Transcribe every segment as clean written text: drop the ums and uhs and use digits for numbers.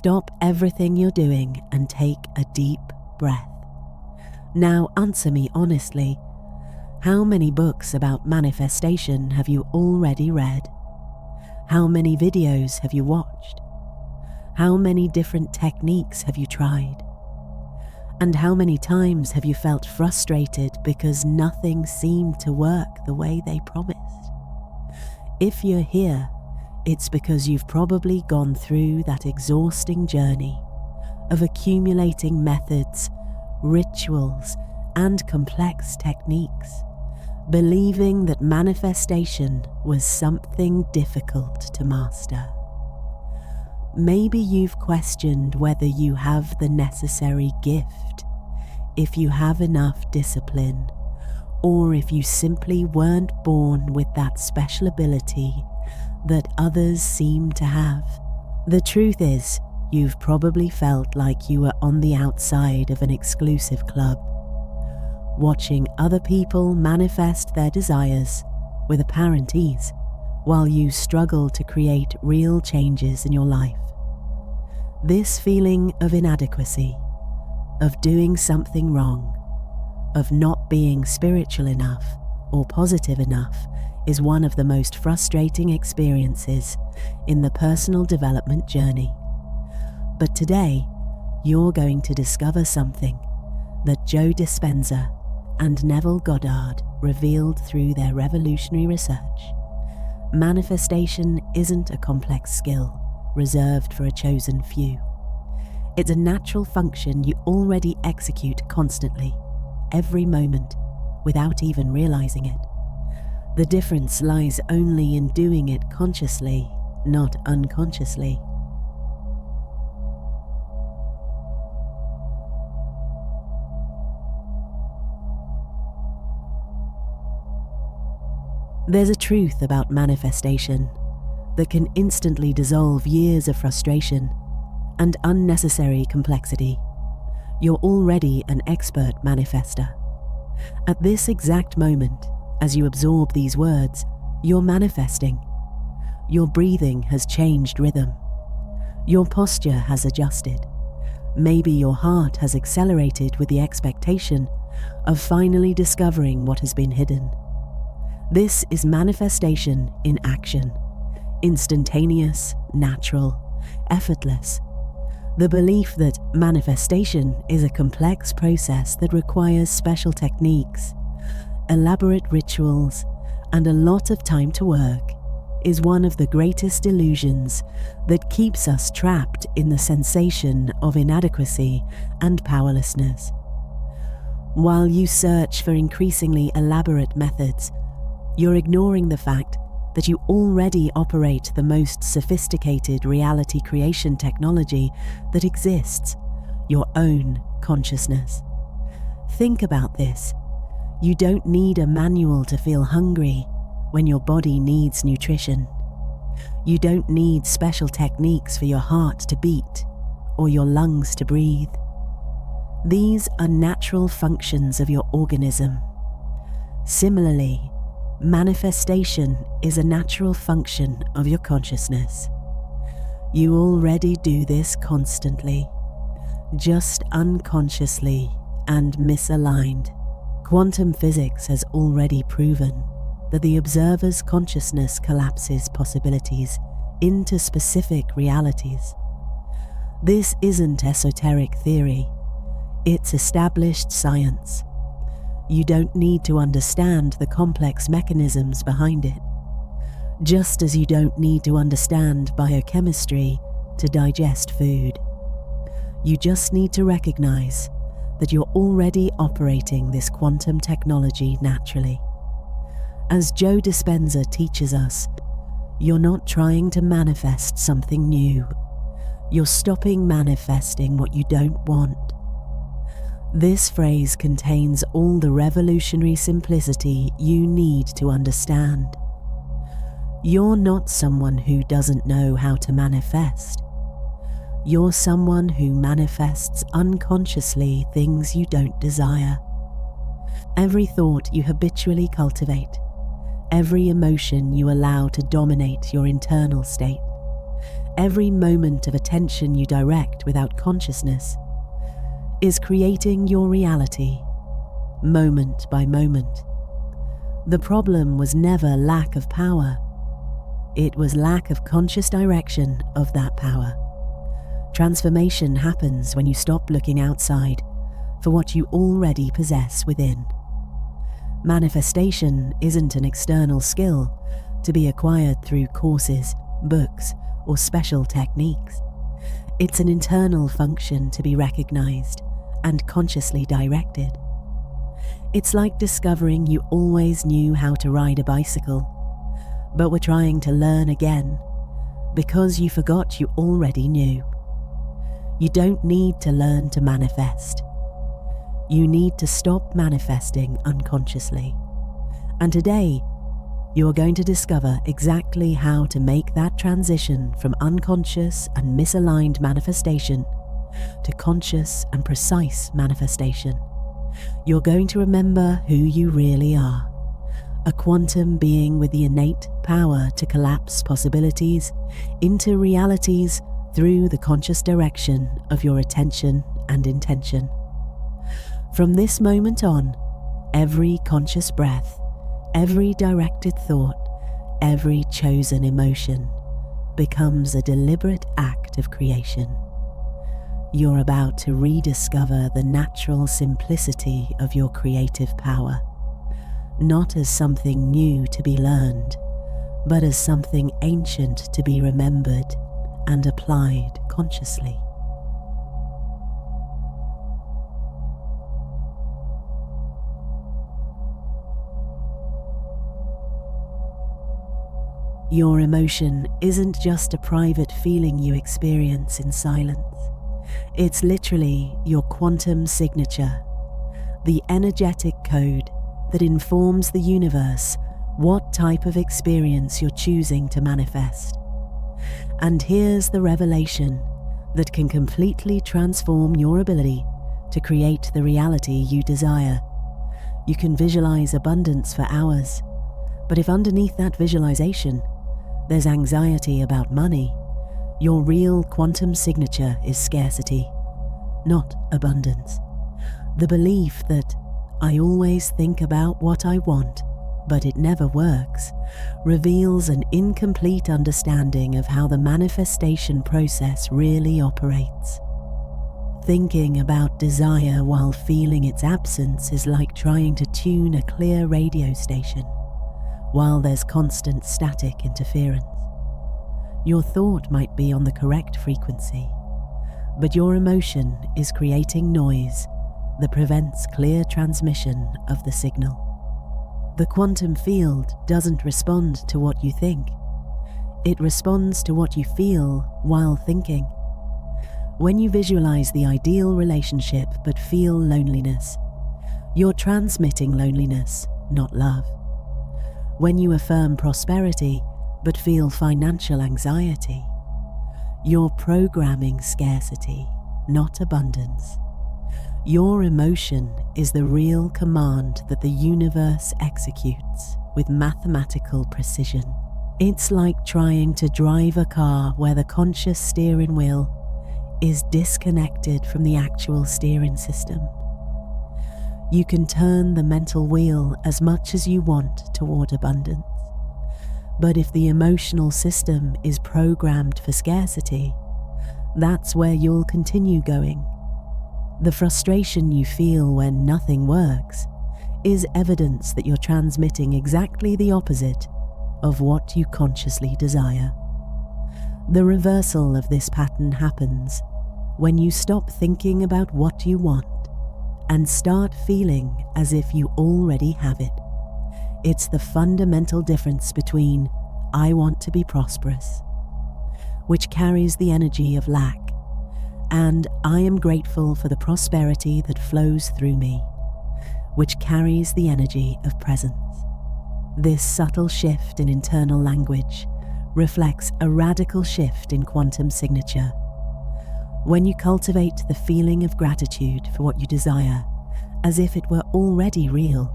Stop everything you're doing and take a deep breath. Now answer me honestly. How many books about manifestation have you already read? How many videos have you watched? How many different techniques have you tried? And how many times have you felt frustrated because nothing seemed to work the way they promised? If you're here, it's because you've probably gone through that exhausting journey of accumulating methods, rituals, and complex techniques, believing that manifestation was something difficult to master. Maybe you've questioned whether you have the necessary gift, if you have enough discipline, or if you simply weren't born with that special ability that others seem to have. The truth is, you've probably felt like you were on the outside of an exclusive club, watching other people manifest their desires with apparent ease, while you struggle to create real changes in your life. This feeling of inadequacy, of doing something wrong, of not being spiritual enough or positive enough is one of the most frustrating experiences in the personal development journey. But today, you're going to discover something that Joe Dispenza and Neville Goddard revealed through their revolutionary research. Manifestation isn't a complex skill reserved for a chosen few. It's a natural function you already execute constantly, every moment, without even realizing it. The difference lies only in doing it consciously, not unconsciously. There's a truth about manifestation that can instantly dissolve years of frustration and unnecessary complexity. You're already an expert manifester. At this exact moment, as you absorb these words, you're manifesting. Your breathing has changed rhythm. Your posture has adjusted. Maybe your heart has accelerated with the expectation of finally discovering what has been hidden. This is manifestation in action, instantaneous, natural, effortless. The belief that manifestation is a complex process that requires special techniques, elaborate rituals, and a lot of time to work is one of the greatest illusions that keeps us trapped in the sensation of inadequacy and powerlessness. While you search for increasingly elaborate methods, you're ignoring the fact that you already operate the most sophisticated reality creation technology that exists, your own consciousness. Think about this. You don't need a manual to feel hungry when your body needs nutrition. You don't need special techniques for your heart to beat or your lungs to breathe. These are natural functions of your organism. Similarly, manifestation is a natural function of your consciousness. You already do this constantly, just unconsciously and misaligned. Quantum physics has already proven that the observer's consciousness collapses possibilities into specific realities. This isn't esoteric theory, it's established science. You don't need to understand the complex mechanisms behind it, just as you don't need to understand biochemistry to digest food. You just need to recognize that you're already operating this quantum technology naturally. As Joe Dispenza teaches us, you're not trying to manifest something new. You're stopping manifesting what you don't want. This phrase contains all the revolutionary simplicity you need to understand. You're not someone who doesn't know how to manifest. You're someone who manifests unconsciously things you don't desire. Every thought you habitually cultivate, every emotion you allow to dominate your internal state, every moment of attention you direct without consciousness, is creating your reality, moment by moment. The problem was never lack of power. It was lack of conscious direction of that power. Transformation happens when you stop looking outside for what you already possess within. Manifestation isn't an external skill to be acquired through courses, books, or special techniques. It's an internal function to be recognized and consciously directed. It's like discovering you always knew how to ride a bicycle, but were trying to learn again because you forgot you already knew. You don't need to learn to manifest. You need to stop manifesting unconsciously. And today, you are going to discover exactly how to make that transition from unconscious and misaligned manifestation to conscious and precise manifestation. You're going to remember who you really are, a quantum being with the innate power to collapse possibilities into realities through the conscious direction of your attention and intention. From this moment on, every conscious breath, every directed thought, every chosen emotion becomes a deliberate act of creation. You're about to rediscover the natural simplicity of your creative power, not as something new to be learned, but as something ancient to be remembered and applied consciously. Your emotion isn't just a private feeling you experience in silence. It's literally your quantum signature, the energetic code that informs the universe what type of experience you're choosing to manifest. And here's the revelation that can completely transform your ability to create the reality you desire. You can visualize abundance for hours, but if underneath that visualization there's anxiety about money, your real quantum signature is scarcity, not abundance. The belief that I always think about what I want, but it never works, reveals an incomplete understanding of how the manifestation process really operates. Thinking about desire while feeling its absence is like trying to tune a clear radio station while there's constant static interference. Your thought might be on the correct frequency, but your emotion is creating noise that prevents clear transmission of the signal. The quantum field doesn't respond to what you think. It responds to what you feel while thinking. When you visualize the ideal relationship but feel loneliness, you're transmitting loneliness, not love. When you affirm prosperity but feel financial anxiety, you're programming scarcity, not abundance. Your emotion is the real command that the universe executes with mathematical precision. It's like trying to drive a car where the conscious steering wheel is disconnected from the actual steering system. You can turn the mental wheel as much as you want toward abundance. But if the emotional system is programmed for scarcity, that's where you'll continue going. The frustration you feel when nothing works is evidence that you're transmitting exactly the opposite of what you consciously desire. The reversal of this pattern happens when you stop thinking about what you want and start feeling as if you already have it. It's the fundamental difference between "I want to be prosperous," which carries the energy of lack, and "I am grateful for the prosperity that flows through me," which carries the energy of presence. This subtle shift in internal language reflects a radical shift in quantum signature. When you cultivate the feeling of gratitude for what you desire as if it were already real,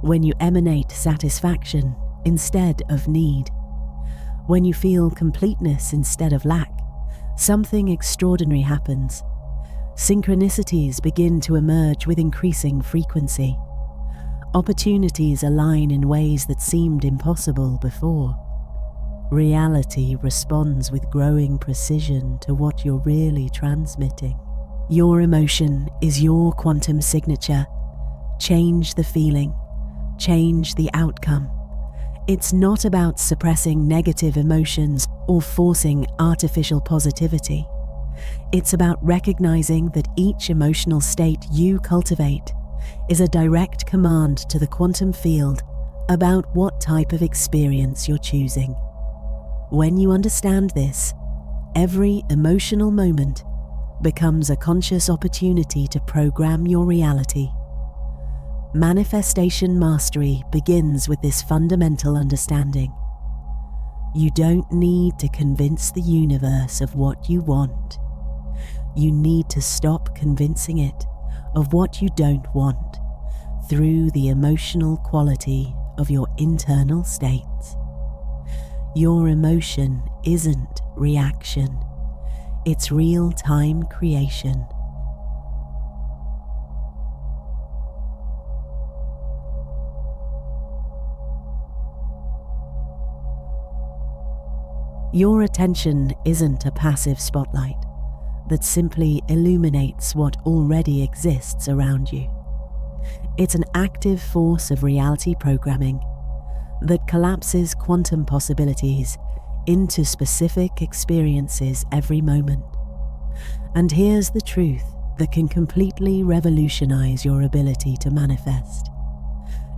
when you emanate satisfaction instead of need, When you feel completeness instead of lack, something extraordinary happens. Synchronicities begin to emerge with increasing frequency. Opportunities align in ways that seemed impossible before. Reality responds with growing precision to what you're really transmitting. Your emotion is your quantum signature. Change the feeling, change the outcome. It's not about suppressing negative emotions or forcing artificial positivity. It's about recognizing that each emotional state you cultivate is a direct command to the quantum field about what type of experience you're choosing. When you understand this, every emotional moment becomes a conscious opportunity to program your reality. Manifestation mastery begins with this fundamental understanding. You don't need to convince the universe of what you want. You need to stop convincing it of what you don't want through the emotional quality of your internal states. Your emotion isn't reaction, it's real-time creation. Your attention isn't a passive spotlight that simply illuminates what already exists around you. It's an active force of reality programming that collapses quantum possibilities into specific experiences every moment. And here's the truth that can completely revolutionize your ability to manifest.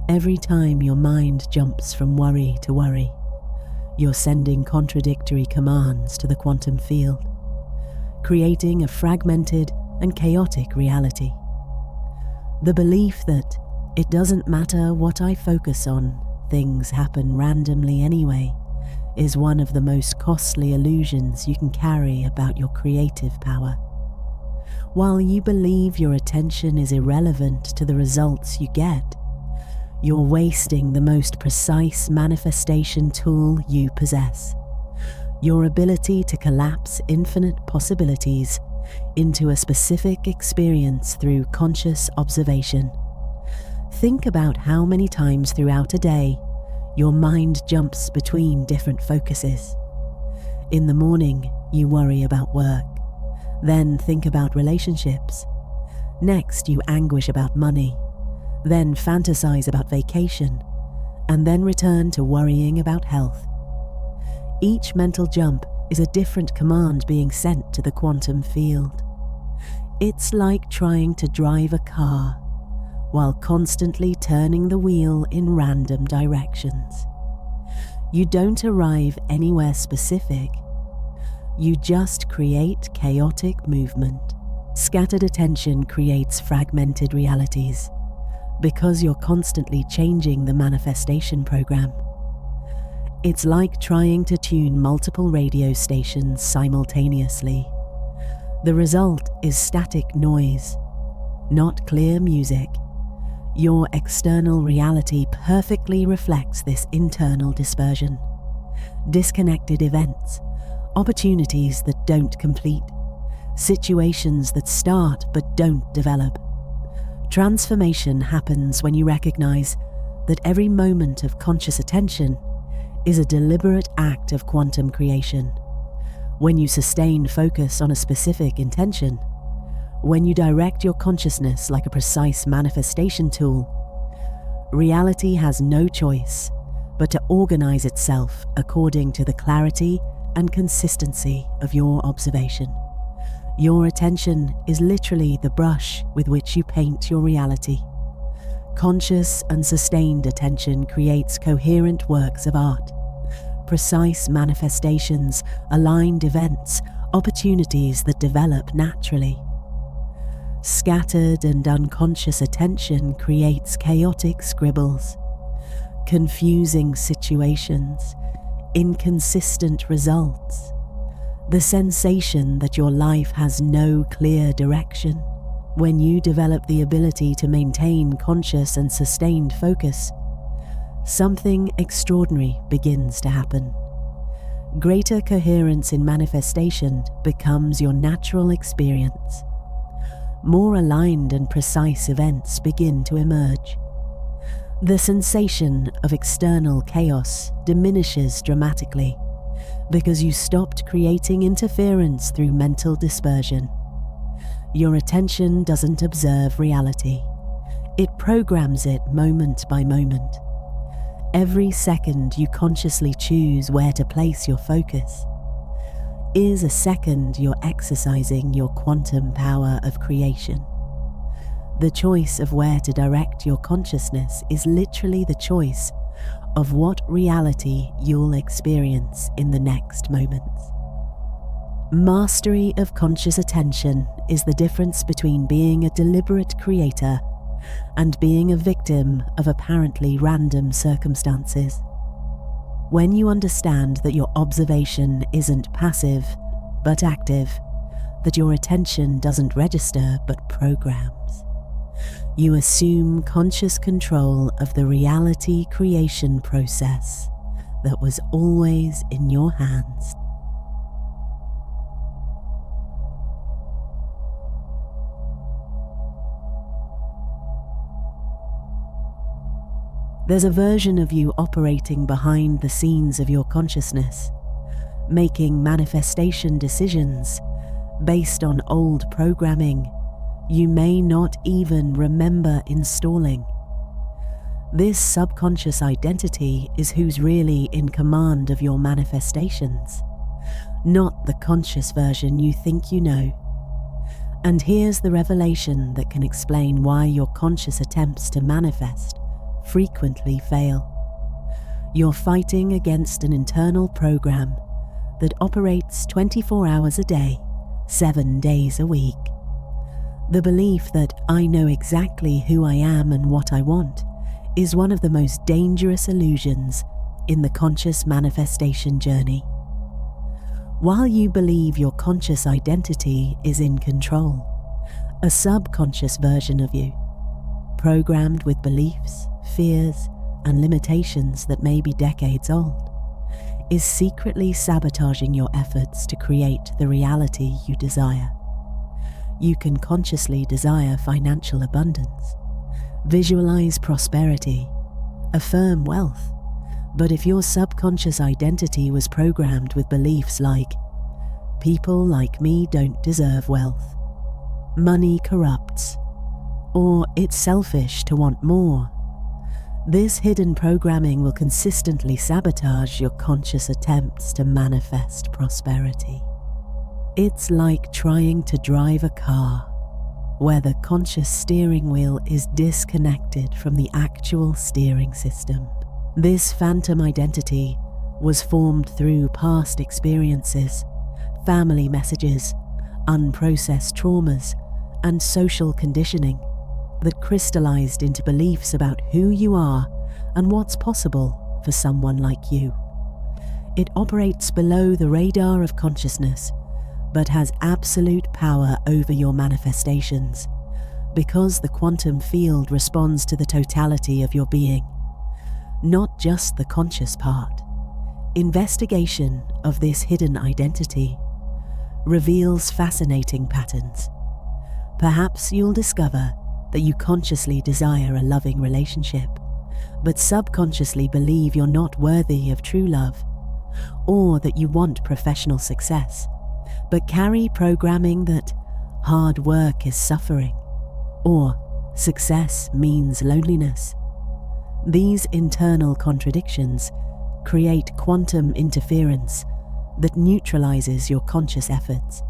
Every time your mind jumps from worry to worry, you're sending contradictory commands to the quantum field, creating a fragmented and chaotic reality. The belief that it doesn't matter what I focus on, things happen randomly anyway, is one of the most costly illusions you can carry about your creative power. While you believe your attention is irrelevant to the results you get, you're wasting the most precise manifestation tool you possess: your ability to collapse infinite possibilities into a specific experience through conscious observation. Think about how many times throughout a day your mind jumps between different focuses. In the morning, you worry about work, then think about relationships. Next, you anguish about money, then fantasize about vacation, and then return to worrying about health. Each mental jump is a different command being sent to the quantum field. It's like trying to drive a car while constantly turning the wheel in random directions. You don't arrive anywhere specific. You just create chaotic movement. Scattered attention creates fragmented realities because you're constantly changing the manifestation program. It's like trying to tune multiple radio stations simultaneously. The result is static noise, not clear music. Your external reality perfectly reflects this internal dispersion. Disconnected events, opportunities that don't complete, situations that start but don't develop. Transformation happens when you recognize that every moment of conscious attention is a deliberate act of quantum creation. When you sustain focus on a specific intention, when you direct your consciousness like a precise manifestation tool, reality has no choice but to organize itself according to the clarity and consistency of your observation. Your attention is literally the brush with which you paint your reality. Conscious and sustained attention creates coherent works of art, precise manifestations, aligned events, opportunities that develop naturally. Scattered and unconscious attention creates chaotic scribbles, confusing situations, inconsistent results, the sensation that your life has no clear direction. When you develop the ability to maintain conscious and sustained focus, something extraordinary begins to happen. greater coherence in manifestation becomes your natural experience. More aligned and precise events begin to emerge. The sensation of external chaos diminishes dramatically because you stopped creating interference through mental dispersion. Your attention doesn't observe reality. It programs it moment by moment. Every second you consciously choose where to place your focus is a second you're exercising your quantum power of creation. The choice of where to direct your consciousness is literally the choice of what reality you'll experience in the next moments. Mastery of conscious attention is the difference between being a deliberate creator and being a victim of apparently random circumstances. When you understand that your observation isn't passive but active, that your attention doesn't register but programs, you assume conscious control of the reality creation process that was always in your hands. There's a version of you operating behind the scenes of your consciousness, making manifestation decisions based on old programming you may not even remember installing. This subconscious identity is who's really in command of your manifestations, not the conscious version you think you know. And here's the revelation that can explain why your conscious attempts to manifest frequently fail. You're fighting against an internal program that operates 24 hours a day, 7 days a week. The belief that I know exactly who I am and what I want is one of the most dangerous illusions in the conscious manifestation journey. While you believe your conscious identity is in control, a subconscious version of you, programmed with beliefs, fears, and limitations that may be decades old, is secretly sabotaging your efforts to create the reality you desire. You can consciously desire financial abundance, visualize prosperity, affirm wealth, but if your subconscious identity was programmed with beliefs like, people like me don't deserve wealth, money corrupts, or it's selfish to want more, this hidden programming will consistently sabotage your conscious attempts to manifest prosperity. It's like trying to drive a car where the conscious steering wheel is disconnected from the actual steering system. This phantom identity was formed through past experiences, family messages, unprocessed traumas, and social conditioning that crystallized into beliefs about who you are and what's possible for someone like you. It operates below the radar of consciousness, but has absolute power over your manifestations because the quantum field responds to the totality of your being, not just the conscious part. Investigation of this hidden identity reveals fascinating patterns. Perhaps you'll discover that you consciously desire a loving relationship, but subconsciously believe you're not worthy of true love, or that you want professional success, but carry programming that hard work is suffering, or success means loneliness. These internal contradictions create quantum interference that neutralizes your conscious efforts.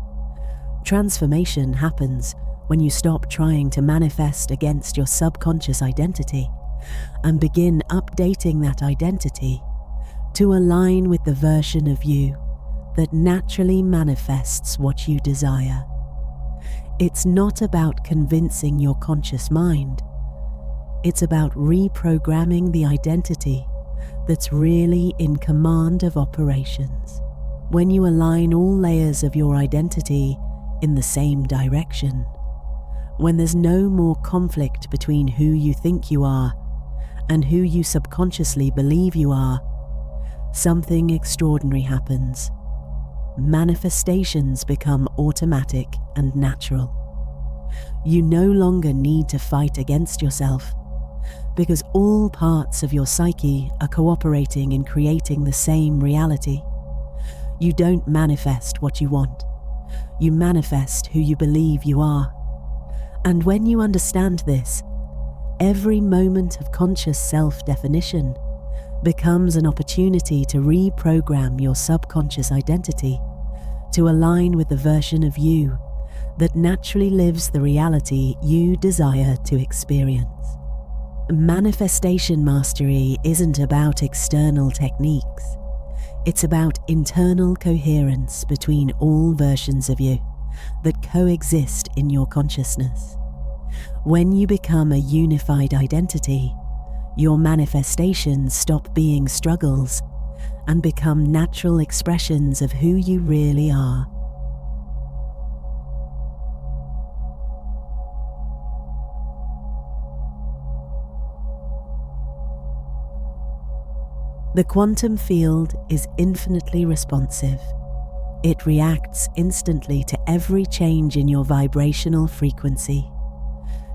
Transformation happens when you stop trying to manifest against your subconscious identity and begin updating that identity to align with the version of you that naturally manifests what you desire. It's not about convincing your conscious mind. It's about reprogramming the identity that's really in command of operations. When you align all layers of your identity in the same direction, when there's no more conflict between who you think you are and who you subconsciously believe you are, something extraordinary happens. Manifestations become automatic and natural. You no longer need to fight against yourself, because all parts of your psyche are cooperating in creating the same reality. You don't manifest what you want. You manifest who you believe you are. And when you understand this, every moment of conscious self-definition becomes an opportunity to reprogram your subconscious identity to align with the version of you that naturally lives the reality you desire to experience. Manifestation mastery isn't about external techniques. It's about internal coherence between all versions of you that coexist in your consciousness. When you become a unified identity, your manifestations stop being struggles and become natural expressions of who you really are. The quantum field is infinitely responsive. It reacts instantly to every change in your vibrational frequency,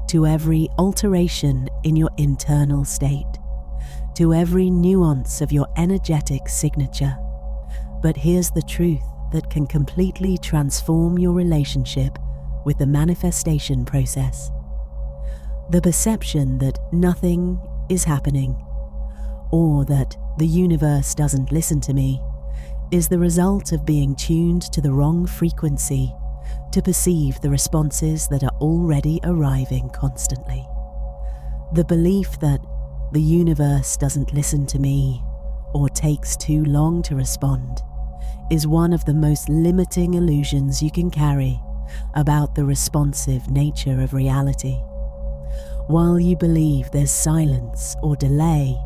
to every alteration in your internal state, to every nuance of your energetic signature. But here's the truth that can completely transform your relationship with the manifestation process. The perception that nothing is happening, or that the universe doesn't listen to me, is the result of being tuned to the wrong frequency to perceive the responses that are already arriving constantly. The belief that the universe doesn't listen to me or takes too long to respond is one of the most limiting illusions you can carry about the responsive nature of reality. While you believe there's silence or delay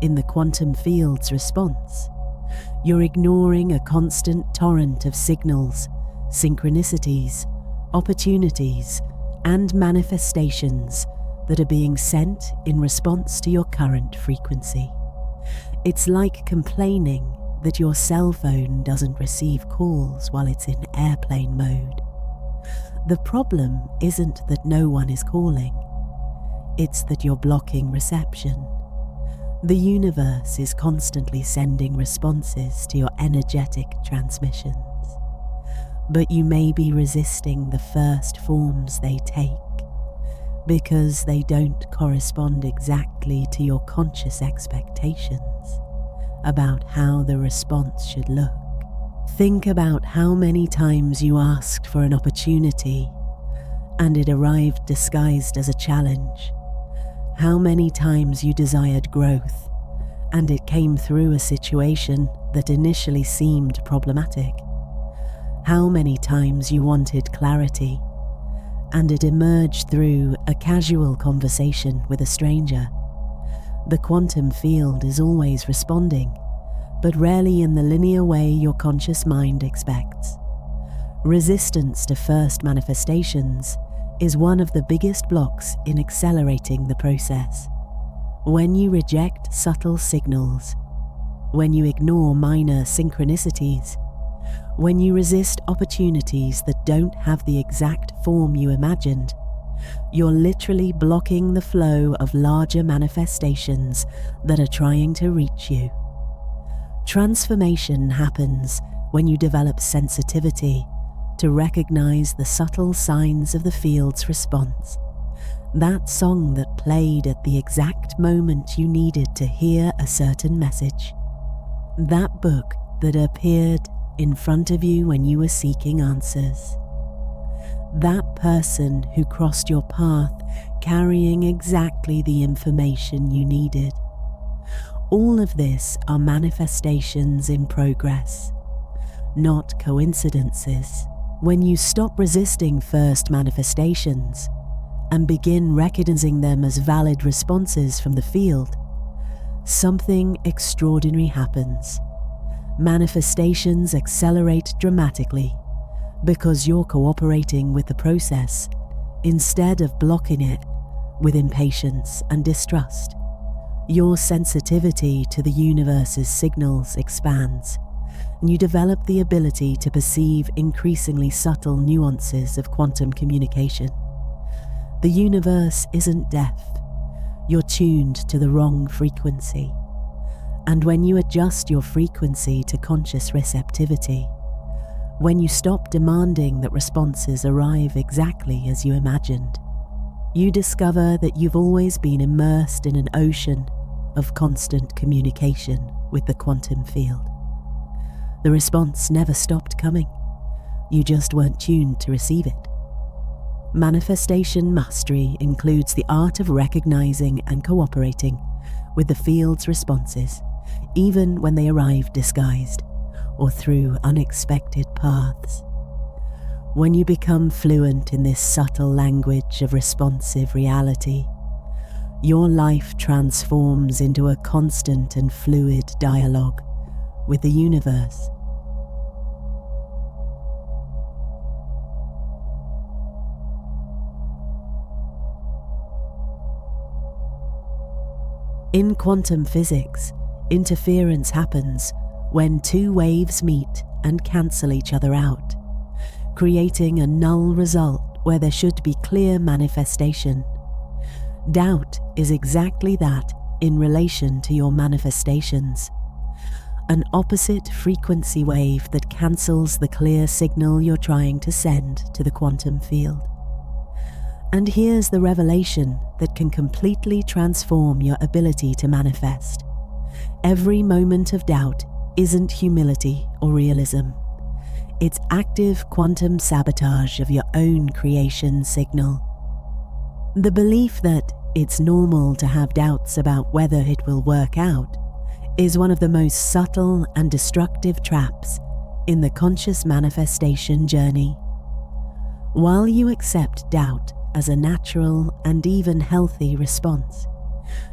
in the quantum field's response, you're ignoring a constant torrent of signals, synchronicities, opportunities, and manifestations that are being sent in response to your current frequency. It's like complaining that your cell phone doesn't receive calls while it's in airplane mode. The problem isn't that no one is calling, it's that you're blocking reception. The universe is constantly sending responses to your energetic transmissions, but you may be resisting the first forms they take because they don't correspond exactly to your conscious expectations about how the response should look. Think about how many times you asked for an opportunity and it arrived disguised as a challenge. How many times you desired growth and it came through a situation that initially seemed problematic. How many times you wanted clarity and it emerged through a casual conversation with a stranger. The quantum field is always responding, but rarely in the linear way your conscious mind expects. Resistance to first manifestations is one of the biggest blocks in accelerating the process. When you reject subtle signals, when you ignore minor synchronicities, when you resist opportunities that don't have the exact form you imagined, you're literally blocking the flow of larger manifestations that are trying to reach you. Transformation happens when you develop sensitivity to recognize the subtle signs of the field's response. That song that played at the exact moment you needed to hear a certain message. That book that appeared in front of you when you were seeking answers. That person who crossed your path carrying exactly the information you needed. All of this are manifestations in progress, not coincidences. When you stop resisting first manifestations and begin recognizing them as valid responses from the field, something extraordinary happens. Manifestations accelerate dramatically because you're cooperating with the process instead of blocking it with impatience and distrust. Your sensitivity to the universe's signals expands, and you develop the ability to perceive increasingly subtle nuances of quantum communication. The universe isn't deaf. You're tuned to the wrong frequency. And when you adjust your frequency to conscious receptivity, when you stop demanding that responses arrive exactly as you imagined, you discover that you've always been immersed in an ocean of constant communication with the quantum field. The response never stopped coming. You just weren't tuned to receive it. Manifestation mastery includes the art of recognizing and cooperating with the field's responses, even when they arrive disguised or through unexpected paths. When you become fluent in this subtle language of responsive reality, your life transforms into a constant and fluid dialogue with the universe. In quantum physics, interference happens when two waves meet and cancel each other out, creating a null result where there should be clear manifestation. Doubt is exactly that in relation to your manifestations. An opposite frequency wave that cancels the clear signal you're trying to send to the quantum field. And here's the revelation that can completely transform your ability to manifest. Every moment of doubt isn't humility or realism. It's active quantum sabotage of your own creation signal. The belief that it's normal to have doubts about whether it will work out is one of the most subtle and destructive traps in the conscious manifestation journey. While you accept doubt as a natural and even healthy response,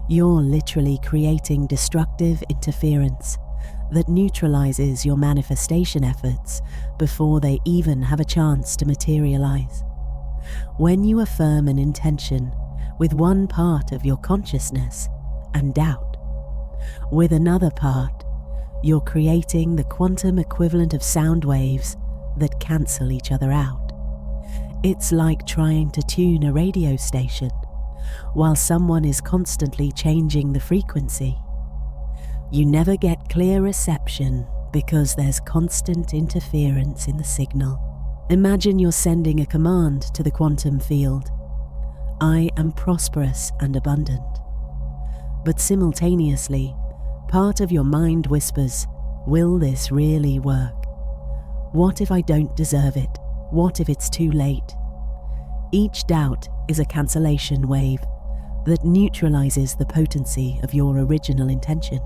you're literally creating destructive interference that neutralizes your manifestation efforts before they even have a chance to materialize. When you affirm an intention with one part of your consciousness and doubt, with another part, you're creating the quantum equivalent of sound waves that cancel each other out. It's like trying to tune a radio station while someone is constantly changing the frequency. You never get clear reception because there's constant interference in the signal. Imagine you're sending a command to the quantum field. I am prosperous and abundant. But simultaneously, part of your mind whispers, will this really work? What if I don't deserve it? What if it's too late? Each doubt is a cancellation wave that neutralizes the potency of your original intention.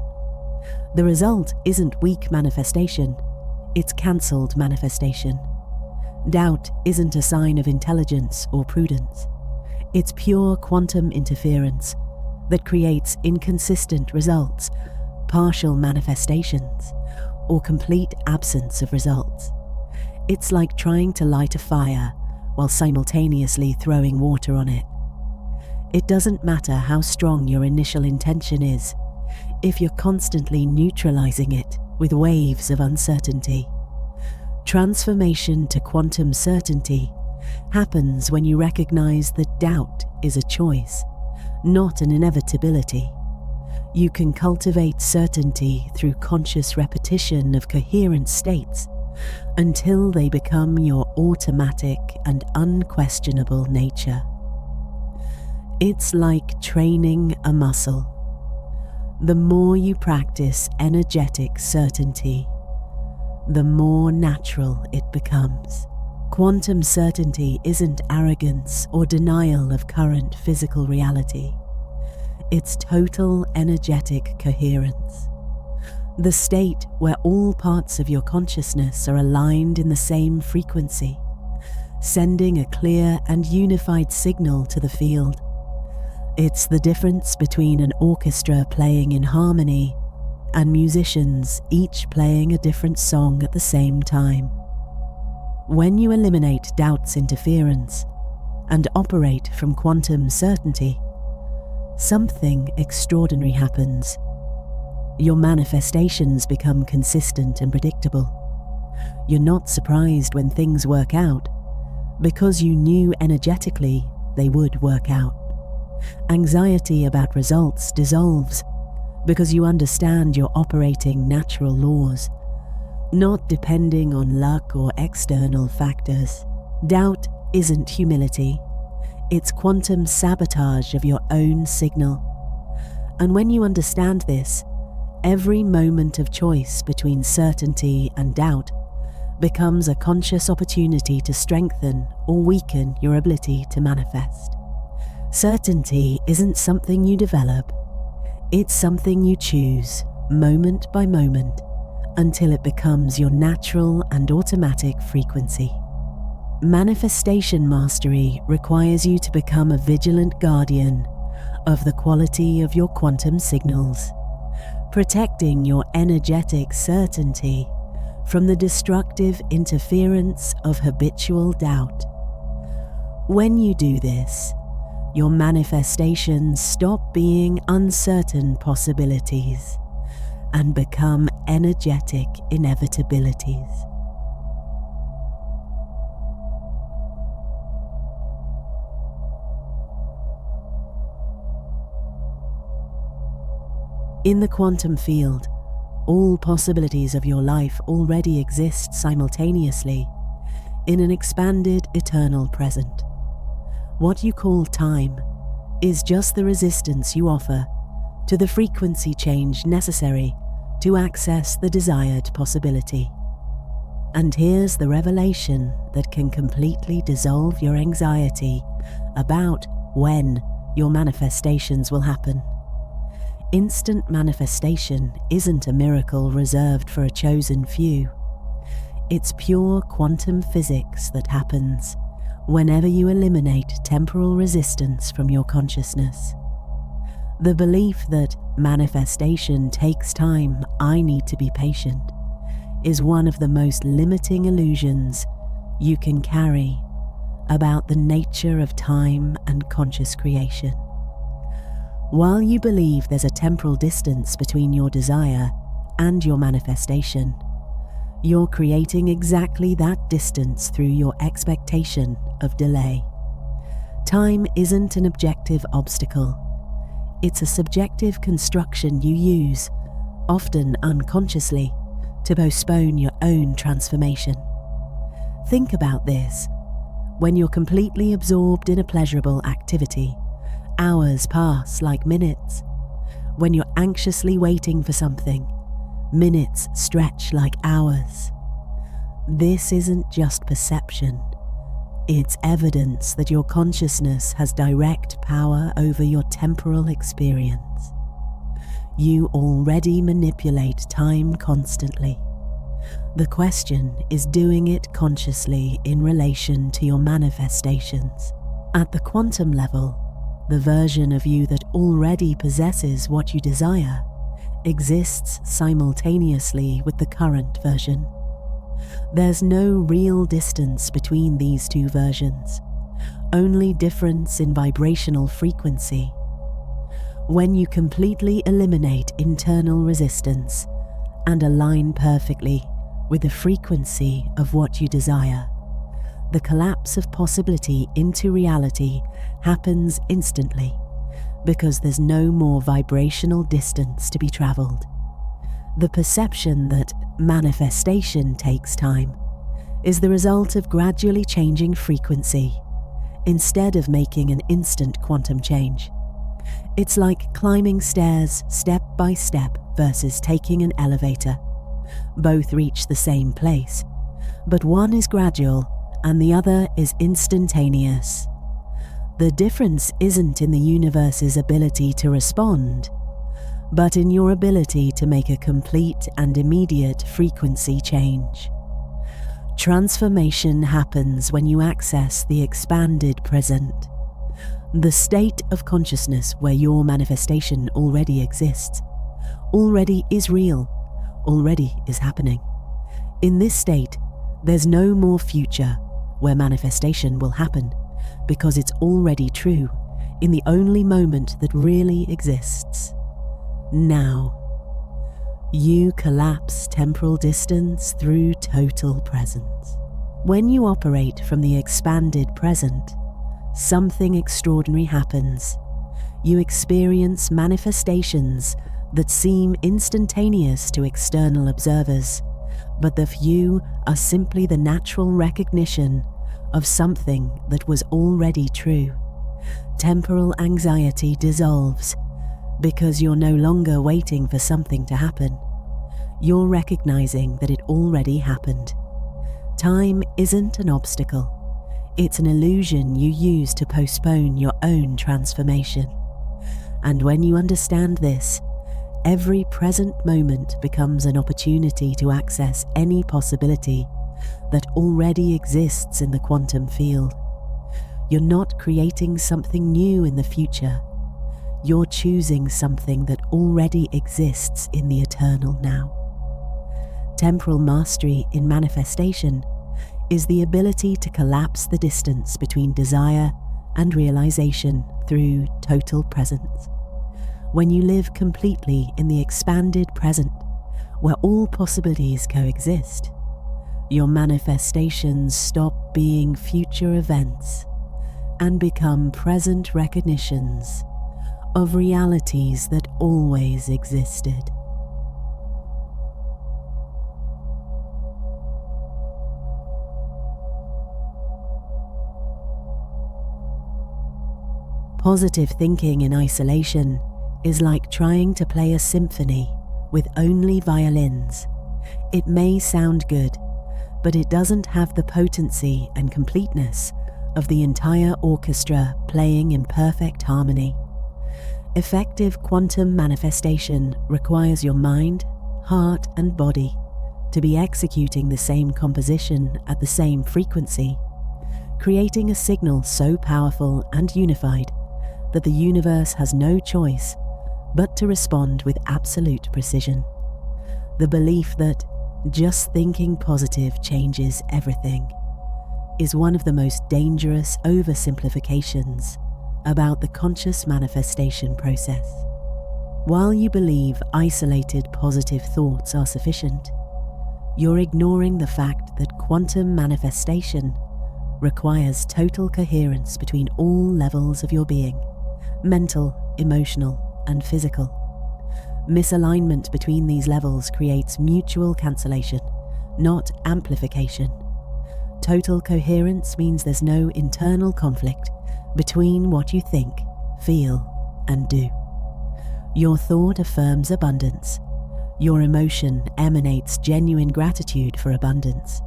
The result isn't weak manifestation, it's cancelled manifestation. Doubt isn't a sign of intelligence or prudence. It's pure quantum interference that creates inconsistent results, partial manifestations, or complete absence of results. It's like trying to light a fire while simultaneously throwing water on it. It doesn't matter how strong your initial intention is, if you're constantly neutralizing it with waves of uncertainty. Transformation to quantum certainty happens when you recognize that doubt is a choice, not an inevitability. You can cultivate certainty through conscious repetition of coherent states until they become your automatic and unquestionable nature. It's like training a muscle. The more you practice energetic certainty, the more natural it becomes. Quantum certainty isn't arrogance or denial of current physical reality. It's total energetic coherence. The state where all parts of your consciousness are aligned in the same frequency, sending a clear and unified signal to the field. It's the difference between an orchestra playing in harmony and musicians each playing a different song at the same time. When you eliminate doubt's interference and operate from quantum certainty, something extraordinary happens. Your manifestations become consistent and predictable. You're not surprised when things work out because you knew energetically they would work out. Anxiety about results dissolves because you understand you're operating natural laws, not depending on luck or external factors. Doubt isn't humility, it's quantum sabotage of your own signal. And when you understand this, every moment of choice between certainty and doubt becomes a conscious opportunity to strengthen or weaken your ability to manifest. Certainty isn't something you develop, it's something you choose, moment by moment, until it becomes your natural and automatic frequency. Manifestation mastery requires you to become a vigilant guardian of the quality of your quantum signals, protecting your energetic certainty from the destructive interference of habitual doubt. When you do this, your manifestations stop being uncertain possibilities and become energetic inevitabilities. In the quantum field, all possibilities of your life already exist simultaneously in an expanded eternal present. What you call time is just the resistance you offer to the frequency change necessary to access the desired possibility. And here's the revelation that can completely dissolve your anxiety about when your manifestations will happen. Instant manifestation isn't a miracle reserved for a chosen few. It's pure quantum physics that happens whenever you eliminate temporal resistance from your consciousness. The belief that manifestation takes time, I need to be patient, is one of the most limiting illusions you can carry about the nature of time and conscious creation. While you believe there's a temporal distance between your desire and your manifestation, you're creating exactly that distance through your expectation of delay. Time isn't an objective obstacle. It's a subjective construction you use, often unconsciously, to postpone your own transformation. Think about this. When you're completely absorbed in a pleasurable activity, hours pass like minutes. When you're anxiously waiting for something, minutes stretch like hours. This isn't just perception. It's evidence that your consciousness has direct power over your temporal experience. You already manipulate time constantly. The question is doing it consciously in relation to your manifestations. At the quantum level, the version of you that already possesses what you desire exists simultaneously with the current version. There's no real distance between these two versions, only difference in vibrational frequency. When you completely eliminate internal resistance and align perfectly with the frequency of what you desire, the collapse of possibility into reality happens instantly because there's no more vibrational distance to be traveled. The perception that manifestation takes time is the result of gradually changing frequency instead of making an instant quantum change. It's like climbing stairs step by step versus taking an elevator. Both reach the same place, but one is gradual and the other is instantaneous. The difference isn't in the universe's ability to respond, but in your ability to make a complete and immediate frequency change. Transformation happens when you access the expanded present, the state of consciousness where your manifestation already exists, already is real, already is happening. In this state, there's no more future where manifestation will happen, because it's already true, in the only moment that really exists, now. You collapse temporal distance through total presence. When you operate from the expanded present, something extraordinary happens. You experience manifestations that seem instantaneous to external observers, but the few are simply the natural recognition of something that was already true. Temporal anxiety dissolves because you're no longer waiting for something to happen. You're recognizing that it already happened. Time isn't an obstacle. It's an illusion you use to postpone your own transformation. And when you understand this, every present moment becomes an opportunity to access any possibility that already exists in the quantum field. You're not creating something new in the future. You're choosing something that already exists in the eternal now. Temporal mastery in manifestation is the ability to collapse the distance between desire and realization through total presence. When you live completely in the expanded present, where all possibilities coexist, your manifestations stop being future events and become present recognitions of realities that always existed. Positive thinking in isolation is like trying to play a symphony with only violins. It may sound good, but it doesn't have the potency and completeness of the entire orchestra playing in perfect harmony. Effective quantum manifestation requires your mind, heart, and body to be executing the same composition at the same frequency, creating a signal so powerful and unified that the universe has no choice but to respond with absolute precision. The belief that just thinking positive changes everything is one of the most dangerous oversimplifications about the conscious manifestation process. While you believe isolated positive thoughts are sufficient, you're ignoring the fact that quantum manifestation requires total coherence between all levels of your being: mental, emotional, and physical. Misalignment between these levels creates mutual cancellation, not amplification. Total coherence means there's no internal conflict between what you think, feel, and do. Your thought affirms abundance. Your emotion emanates genuine gratitude for abundance.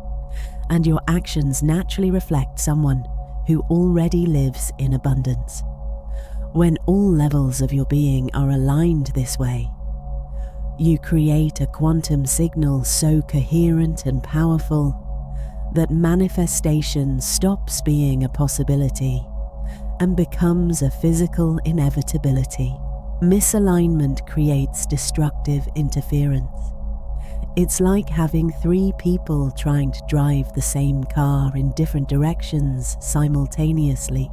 And your actions naturally reflect someone who already lives in abundance. When all levels of your being are aligned this way, you create a quantum signal so coherent and powerful that manifestation stops being a possibility and becomes a physical inevitability. Misalignment creates destructive interference. It's like having 3 people trying to drive the same car in different directions simultaneously.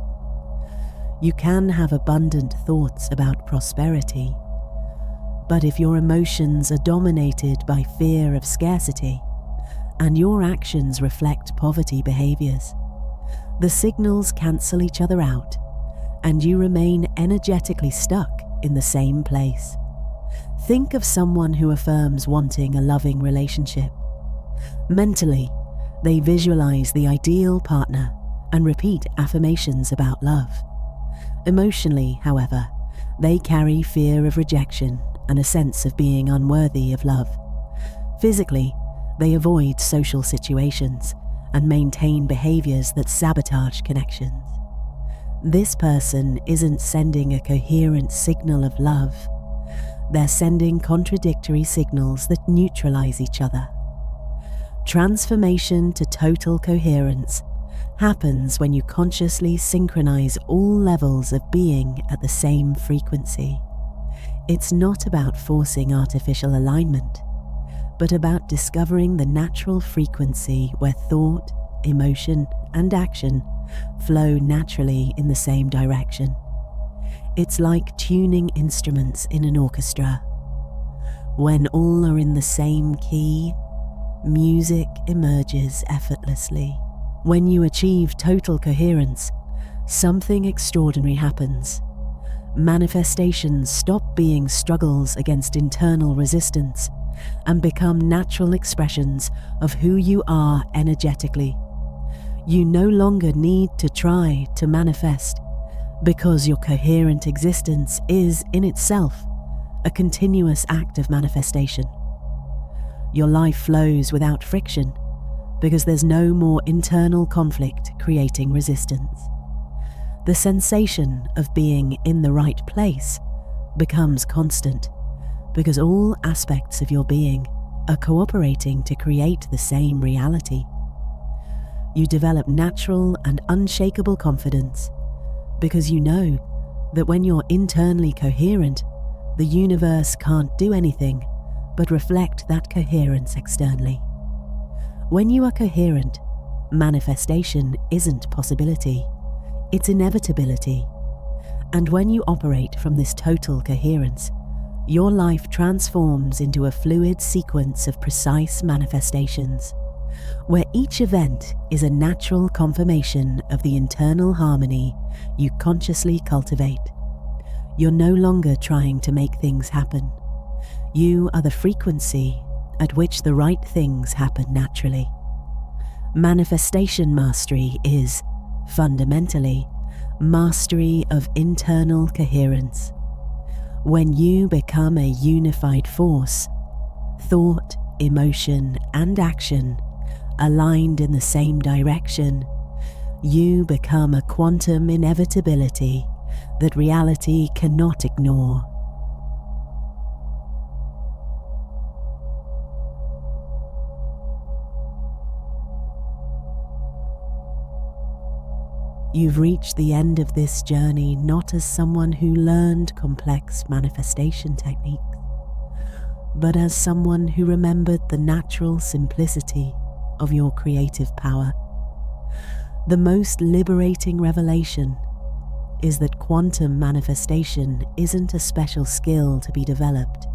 You can have abundant thoughts about prosperity, but if your emotions are dominated by fear of scarcity and your actions reflect poverty behaviors, the signals cancel each other out and you remain energetically stuck in the same place. Think of someone who affirms wanting a loving relationship. Mentally, they visualize the ideal partner and repeat affirmations about love. Emotionally, however, they carry fear of rejection and a sense of being unworthy of love. Physically, they avoid social situations and maintain behaviors that sabotage connections. This person isn't sending a coherent signal of love. They're sending contradictory signals that neutralize each other. Transformation to total coherence happens when you consciously synchronize all levels of being at the same frequency. It's not about forcing artificial alignment, but about discovering the natural frequency where thought, emotion, and action flow naturally in the same direction. It's like tuning instruments in an orchestra. When all are in the same key, music emerges effortlessly. When you achieve total coherence, something extraordinary happens. Manifestations stop being struggles against internal resistance and become natural expressions of who you are energetically. You no longer need to try to manifest, because your coherent existence is, in itself, a continuous act of manifestation. Your life flows without friction, because there's no more internal conflict creating resistance. The sensation of being in the right place becomes constant, because all aspects of your being are cooperating to create the same reality. You develop natural and unshakable confidence, because you know that when you're internally coherent, the universe can't do anything but reflect that coherence externally. When you are coherent, manifestation isn't possibility, it's inevitability. And when you operate from this total coherence, your life transforms into a fluid sequence of precise manifestations, where each event is a natural confirmation of the internal harmony you consciously cultivate. You're no longer trying to make things happen. You are the frequency at which the right things happen naturally. Manifestation mastery is, fundamentally, mastery of internal coherence. When you become a unified force, thought, emotion, and action aligned in the same direction, you become a quantum inevitability that reality cannot ignore. You've reached the end of this journey not as someone who learned complex manifestation techniques, but as someone who remembered the natural simplicity of your creative power. The most liberating revelation is that quantum manifestation isn't a special skill to be developed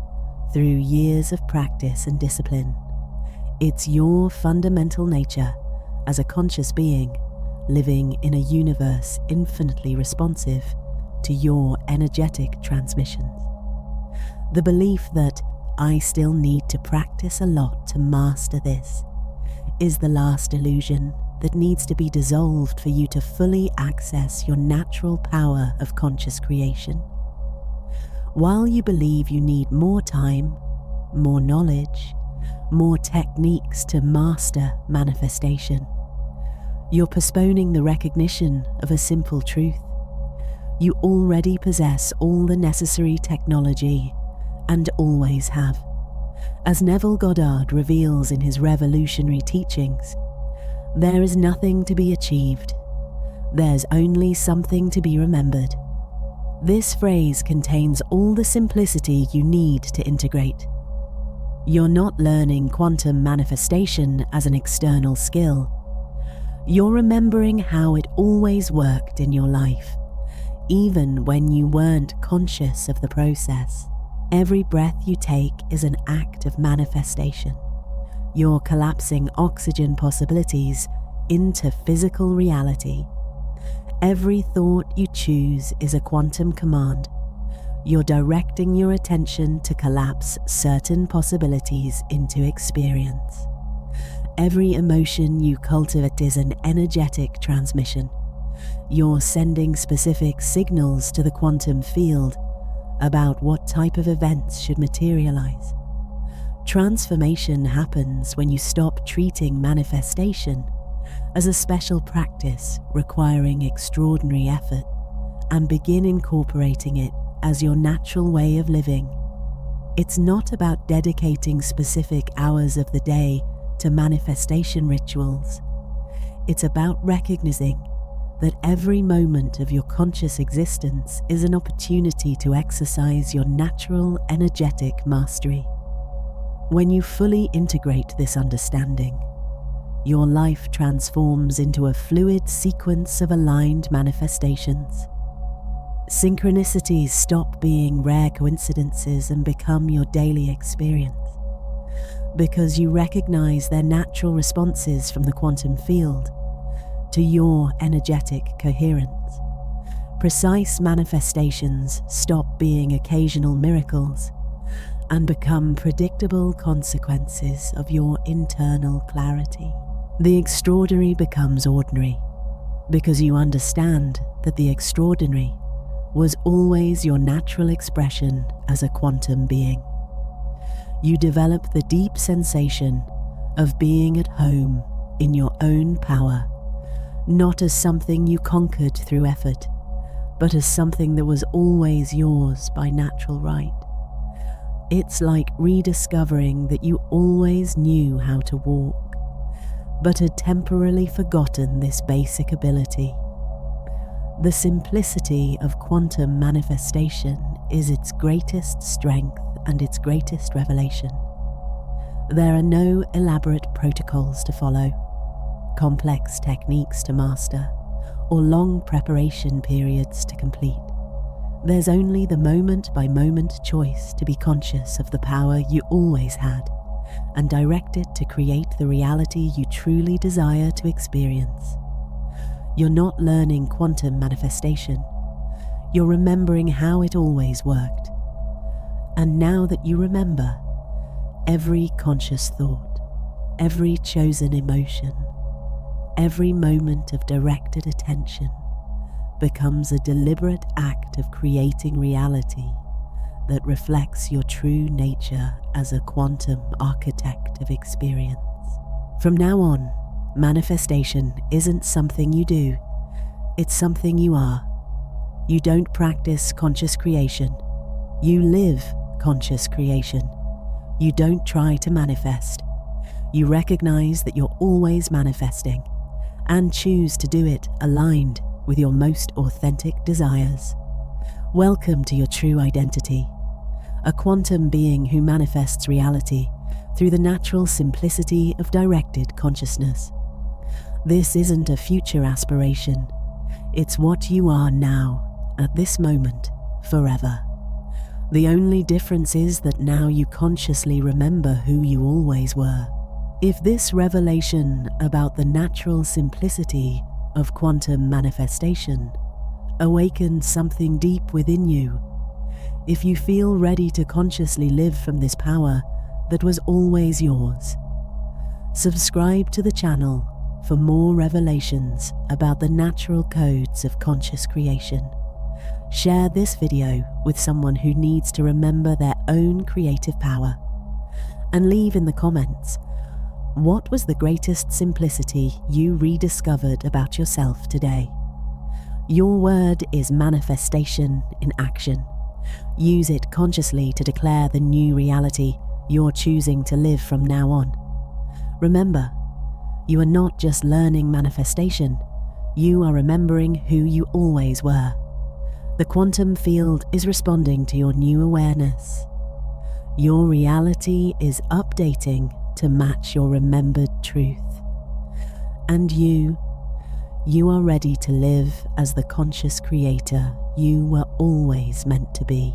through years of practice and discipline. It's your fundamental nature as a conscious being living in a universe infinitely responsive to your energetic transmissions. The belief that I still need to practice a lot to master this is the last illusion that needs to be dissolved for you to fully access your natural power of conscious creation. While you believe you need more time, more knowledge, more techniques to master manifestation, you're postponing the recognition of a simple truth. You already possess all the necessary technology and always have. As Neville Goddard reveals in his revolutionary teachings, there is nothing to be achieved. There's only something to be remembered. This phrase contains all the simplicity you need to integrate. You're not learning quantum manifestation as an external skill. You're remembering how it always worked in your life, even when you weren't conscious of the process. Every breath you take is an act of manifestation. You're collapsing oxygen possibilities into physical reality. Every thought you choose is a quantum command. You're directing your attention to collapse certain possibilities into experience. Every emotion you cultivate is an energetic transmission. You're sending specific signals to the quantum field about what type of events should materialize. Transformation happens when you stop treating manifestation as a special practice requiring extraordinary effort and begin incorporating it as your natural way of living. It's not about dedicating specific hours of the day to manifestation rituals. It's about recognizing that every moment of your conscious existence is an opportunity to exercise your natural energetic mastery. When you fully integrate this understanding, your life transforms into a fluid sequence of aligned manifestations. Synchronicities stop being rare coincidences and become your daily experience, because you recognize their natural responses from the quantum field to your energetic coherence. Precise manifestations stop being occasional miracles and become predictable consequences of your internal clarity. The extraordinary becomes ordinary, because you understand that the extraordinary was always your natural expression as a quantum being. You develop the deep sensation of being at home in your own power, not as something you conquered through effort, but as something that was always yours by natural right. It's like rediscovering that you always knew how to walk, but had temporarily forgotten this basic ability. The simplicity of quantum manifestation is its greatest strength and its greatest revelation. There are no elaborate protocols to follow, complex techniques to master, or long preparation periods to complete. There's only the moment-by-moment choice to be conscious of the power you always had and direct it to create the reality you truly desire to experience. You're not learning quantum manifestation. You're remembering how it always worked. And now that you remember, every conscious thought, every chosen emotion, every moment of directed attention becomes a deliberate act of creating reality that reflects your true nature as a quantum architect of experience. From now on, manifestation isn't something you do, it's something you are. You don't practice conscious creation, you live conscious creation. You don't try to manifest. You recognize that you're always manifesting and choose to do it aligned with your most authentic desires. Welcome to your true identity, a quantum being who manifests reality through the natural simplicity of directed consciousness. This isn't a future aspiration. It's what you are now, at this moment, forever. The only difference is that now you consciously remember who you always were. If this revelation about the natural simplicity of quantum manifestation awakens something deep within you, if you feel ready to consciously live from this power that was always yours, subscribe to the channel for more revelations about the natural codes of conscious creation. Share this video with someone who needs to remember their own creative power, and leave in the comments, what was the greatest simplicity you rediscovered about yourself today? Your word is manifestation in action. Use it consciously to declare the new reality you're choosing to live from now on. Remember, you are not just learning manifestation, you are remembering who you always were. The quantum field is responding to your new awareness. Your reality is updating to match your remembered truth. And you are ready to live as the conscious creator you were always meant to be.